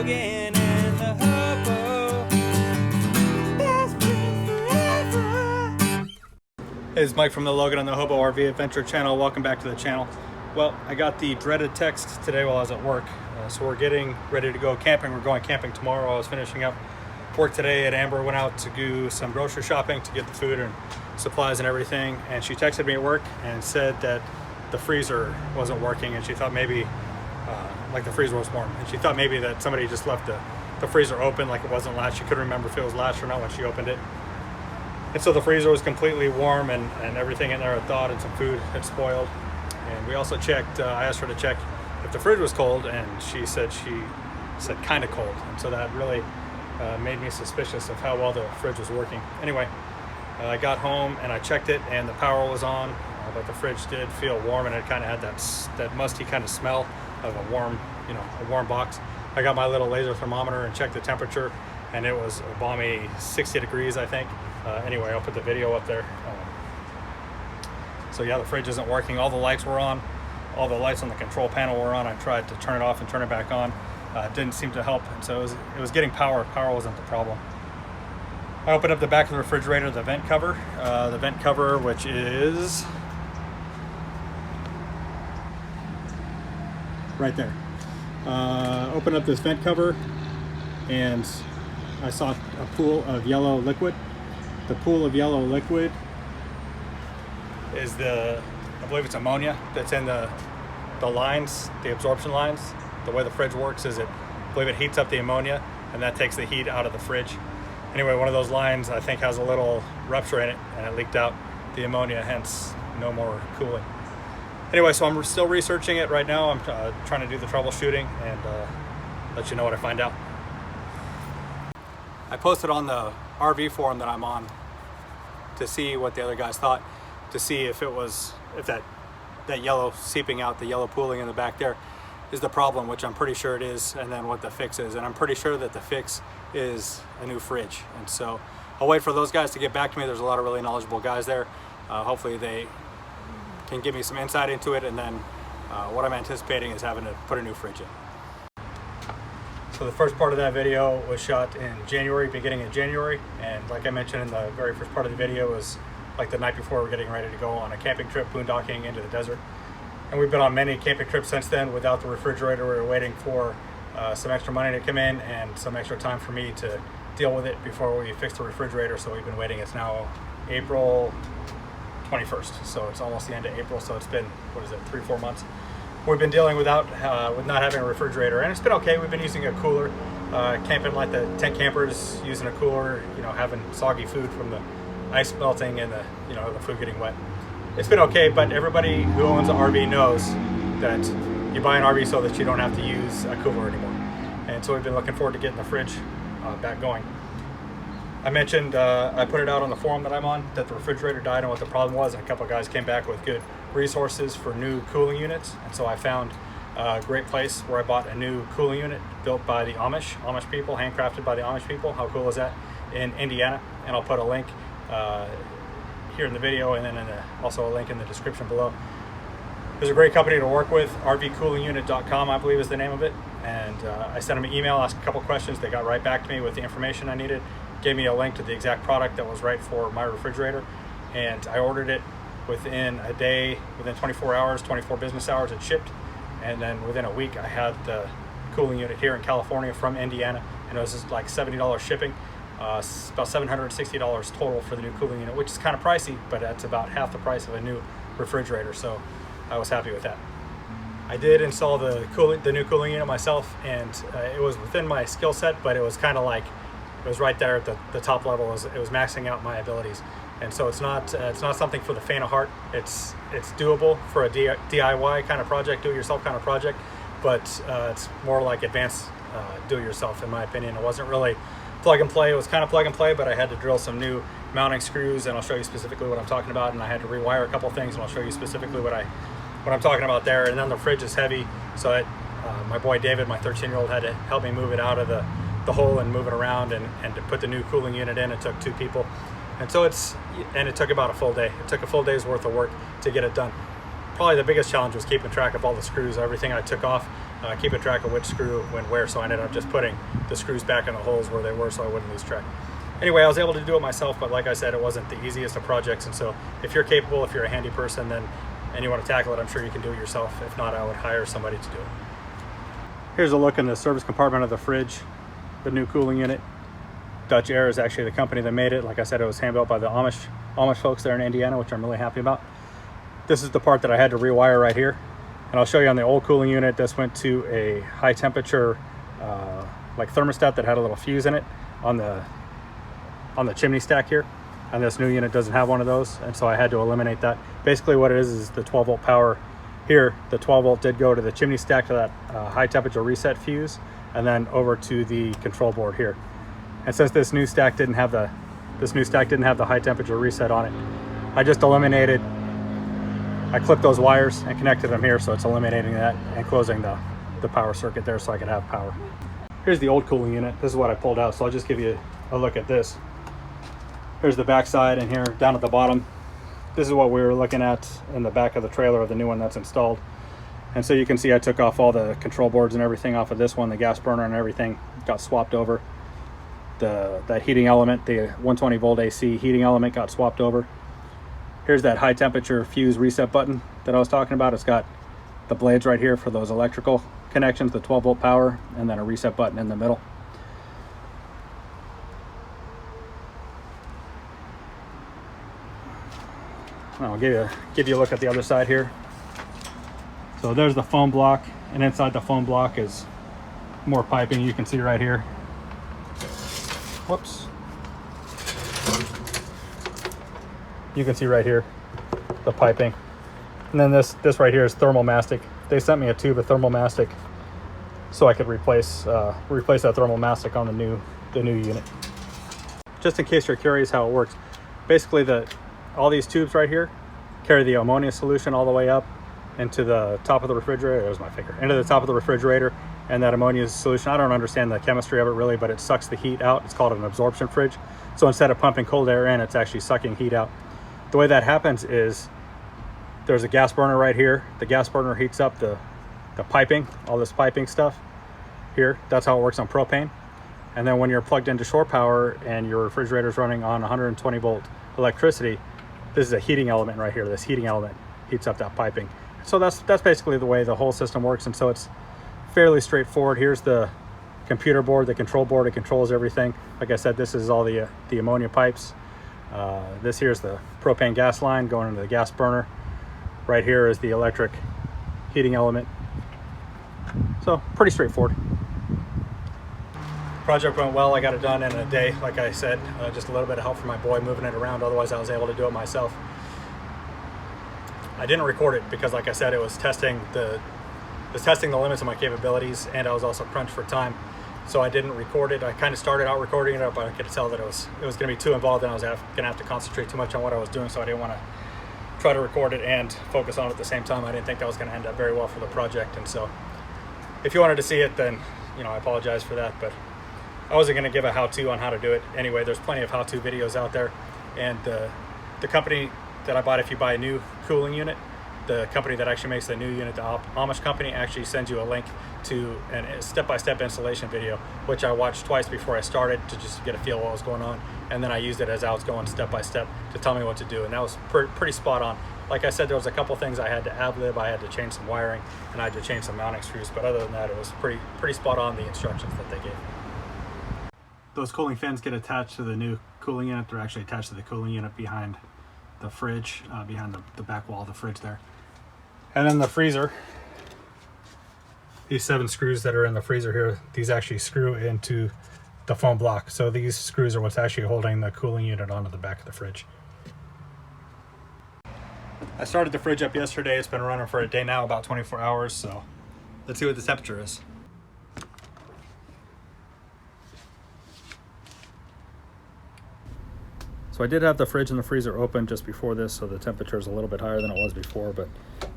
Logan and the Hobo, best friends forever. Hey, it's Mike from the Logan and the Hobo RV Adventure channel. Welcome back to the channel. Well, I got the dreaded text today while I was at work. So we're getting ready to go camping. We're going camping tomorrow. I was finishing up work today at Amber, went out to do some grocery shopping to get the food and supplies and everything. And she texted me at work and said that the freezer wasn't working, and she thought maybe like the freezer was warm, and she thought maybe that somebody just left the freezer open, like it wasn't latched. She couldn't remember if it was latched or not when she opened it. And so the freezer was completely warm, and everything in there had thawed, and some food had spoiled. And we also checked, I asked her to check if the fridge was cold, and she said kind of cold. And so that really made me suspicious of how well the fridge was working. Anyway, I got home and I checked it, and the power was on, but the fridge did feel warm, and it kind of had that musty kind of smell of a warm box. I got my little laser thermometer and checked the temperature, and it was a balmy 60 degrees, I think. Anyway, I'll put the video up there. So yeah, the fridge isn't working. All the lights were on. All the lights on the control panel were on. I tried to turn it off and turn it back on. It didn't seem to help. And so it was getting power. Power wasn't the problem. I opened up the back of the refrigerator, the vent cover. The vent cover, which is right there. Opened up this vent cover, and I saw a pool of yellow liquid. The pool of yellow liquid is I believe it's ammonia that's in the lines, the absorption lines. The way the fridge works is I believe it heats up the ammonia, and that takes the heat out of the fridge. Anyway, one of those lines I think has a little rupture in it, and it leaked out the ammonia, hence no more cooling. Anyway, so I'm still researching it right now. I'm trying to do the troubleshooting and let you know what I find out. I posted on the RV forum that I'm on to see what the other guys thought, to see if that yellow seeping out, the yellow pooling in the back there is the problem, which I'm pretty sure it is, and then what the fix is. And I'm pretty sure that the fix is a new fridge. And so I'll wait for those guys to get back to me. There's a lot of really knowledgeable guys there. Hopefully they can give me some insight into it, and then what I'm anticipating is having to put a new fridge in. So the first part of that video was shot in January, beginning of January, and like I mentioned in the very first part of the video, was like the night before we're getting ready to go on a camping trip, boondocking into the desert. And we've been on many camping trips since then without the refrigerator. We were waiting for some extra money to come in and some extra time for me to deal with it before we fix the refrigerator. So we've been waiting. It's now April 21st, so it's almost the end of April. So it's been, 3-4 months. We've been dealing with not having a refrigerator, and it's been okay. We've been using a cooler, camping like the tent campers, using a cooler, having soggy food from the ice melting and the food getting wet. It's been okay, but everybody who owns an RV knows that you buy an RV so that you don't have to use a cooler anymore. And so we've been looking forward to getting the fridge back going. I mentioned, I put it out on the forum that I'm on, that the refrigerator died and what the problem was, and a couple of guys came back with good resources for new cooling units. And so I found a great place where I bought a new cooling unit built by the Amish people, handcrafted by the Amish people. How cool is that? In Indiana. And I'll put a link here in the video, and then also a link in the description below. There's a great company to work with, rvcoolingunit.com, I believe is the name of it. And I sent them an email, asked a couple questions. They got right back to me with the information I needed, gave me a link to the exact product that was right for my refrigerator, and I ordered it within a day, within 24 hours, 24 business hours, it shipped. And then within a week, I had the cooling unit here in California from Indiana, and it was just like $70 shipping. About $760 total for the new cooling unit, which is kind of pricey, but that's about half the price of a new refrigerator, so I was happy with that. I did install the new cooling unit myself, and it was within my skill set, but it was kind of like, it was right there at the top level. It was maxing out my abilities, and so it's not something for the faint of heart. It's doable for a DIY kind of project, do-it-yourself kind of project, but it's more like advanced do-it-yourself in my opinion. It wasn't really plug and play. It was kind of plug and play, but I had to drill some new mounting screws, and I'll show you specifically what I'm talking about. And I had to rewire a couple things, and I'll show you specifically what I'm talking about there. And then the fridge is heavy, so my boy David, my 13-year-old, had to help me move it out of the hole and move it around, and to put the new cooling unit in. It took 2 people, and so it took about a full day. It took a full day's worth of work to get it done. probably the biggest challenge was keeping track of all the screws, everything I took off, keeping track of which screw went where, so I ended up just putting the screws back in the holes where they were so I wouldn't lose track. Anyway, I was able to do it myself, but like I said, it wasn't the easiest of projects, and so if you're capable, if you're a handy person, then and you want to tackle it, I'm sure you can do it yourself. If not, I would hire somebody to do it. Here's a look in the service compartment of the fridge, the new cooling unit. Dutch Air is actually the company that made it. Like I said, it was hand-built by the Amish folks there in Indiana, which I'm really happy about. This is the part that I had to rewire right here. And I'll show you on the old cooling unit, this went to a high temperature like thermostat that had a little fuse in it on the chimney stack here. And this new unit doesn't have one of those, and so I had to eliminate that. Basically what it is the 12 volt power here. The 12 volt did go to the chimney stack to that high temperature reset fuse, and then over to the control board here. And since this new stack didn't have the high temperature reset on it, I just eliminated, I clipped those wires and connected them here, so it's eliminating that and closing the power circuit there so I could have power. Here's the old cooling unit. This is what I pulled out, so I'll just give you a look at this. Here's the back side, and here down at the bottom, this is what we were looking at in the back of the trailer of the new one that's installed. And so you can see I took off all the control boards and everything off of this one. The gas burner and everything got swapped over. That heating element, the 120 volt AC heating element, got swapped over. Here's that high temperature fuse reset button that I was talking about. It's got the blades right here for those electrical connections, the 12 volt power, and then a reset button in the middle. I'll give you a look at the other side here. So there's the foam block, and inside the foam block is more piping. You can see right here. Whoops. You can see right here the piping. And then this right here is thermal mastic. They sent me a tube of thermal mastic so I could replace that thermal mastic on the new unit. Just in case you're curious how it works, basically all these tubes right here carry the ammonia solution all the way up into the top of the refrigerator. There's my finger. Into the top of the refrigerator, and that ammonia solution, I don't understand the chemistry of it really, but it sucks the heat out. It's called an absorption fridge. So instead of pumping cold air in, it's actually sucking heat out. The way that happens is there's a gas burner right here. The gas burner heats up the piping, all this piping stuff here. That's how it works on propane. And then when you're plugged into shore power and your refrigerator is running on 120 volt electricity, this is a heating element right here. This heating element heats up that piping. So that's basically the way the whole system works, and so it's fairly straightforward. Here's the computer board, the control board. It controls everything. Like I said, this is all the ammonia pipes. This here's the propane gas line going into the gas burner. Right here is the electric heating element. So pretty straightforward. Project went well. I got it done in a day, like I said. Just a little bit of help from my boy moving it around. Otherwise, I was able to do it myself. I didn't record it because, like I said, it was testing the limits of my capabilities, and I was also crunched for time. So I didn't record it. I kind of started out recording it, but I could tell that it was going to be too involved, and I was going to have to concentrate too much on what I was doing. So I didn't want to try to record it and focus on it at the same time. I didn't think that was going to end up very well for the project, and so if you wanted to see it, then I apologize for that, but I wasn't going to give a how-to on how to do it. Anyway, there's plenty of how-to videos out there, and the company that I bought, if you buy a new cooling unit, the company that actually makes the new unit, the Amish company, actually sends you a link to a step-by-step installation video, which I watched twice before I started to just get a feel of what was going on, and then I used it as I was going step-by-step to tell me what to do, and that was pretty spot on. Like I said, there was a couple things I had to ad-lib. I had to change some wiring, and I had to change some mounting screws, but other than that, it was pretty spot on, the instructions that they gave. Those cooling fans get attached to the new cooling unit. They're actually attached to the cooling unit behind the fridge, behind the back wall of the fridge there. And then the freezer, these 7 screws that are in the freezer here, these actually screw into the foam block. So these screws are what's actually holding the cooling unit onto the back of the fridge. I started the fridge up yesterday. It's been running for a day now, about 24 hours. So let's see what the temperature is. So I did have the fridge and the freezer open just before this, so the temperature is a little bit higher than it was before, but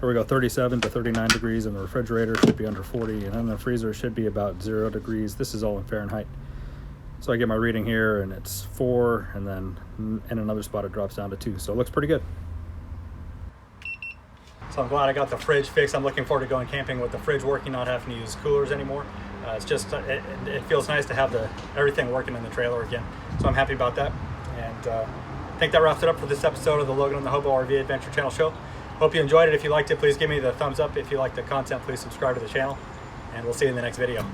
here we go, 37 to 39 degrees, and the refrigerator should be under 40, and then the freezer should be about 0 degrees. This is all in Fahrenheit. So I get my reading here, and it's 4, and then in another spot it drops down to 2, so it looks pretty good. So I'm glad I got the fridge fixed. I'm looking forward to going camping with the fridge working, not having to use coolers anymore. It's just, it feels nice to have everything working in the trailer again. So I'm happy about that. And I think that wraps it up for this episode of the Logan and the Hobo RV Adventure Channel show. Hope you enjoyed it. If you liked it, please give me the thumbs up. If you like the content, please subscribe to the channel. And we'll see you in the next video.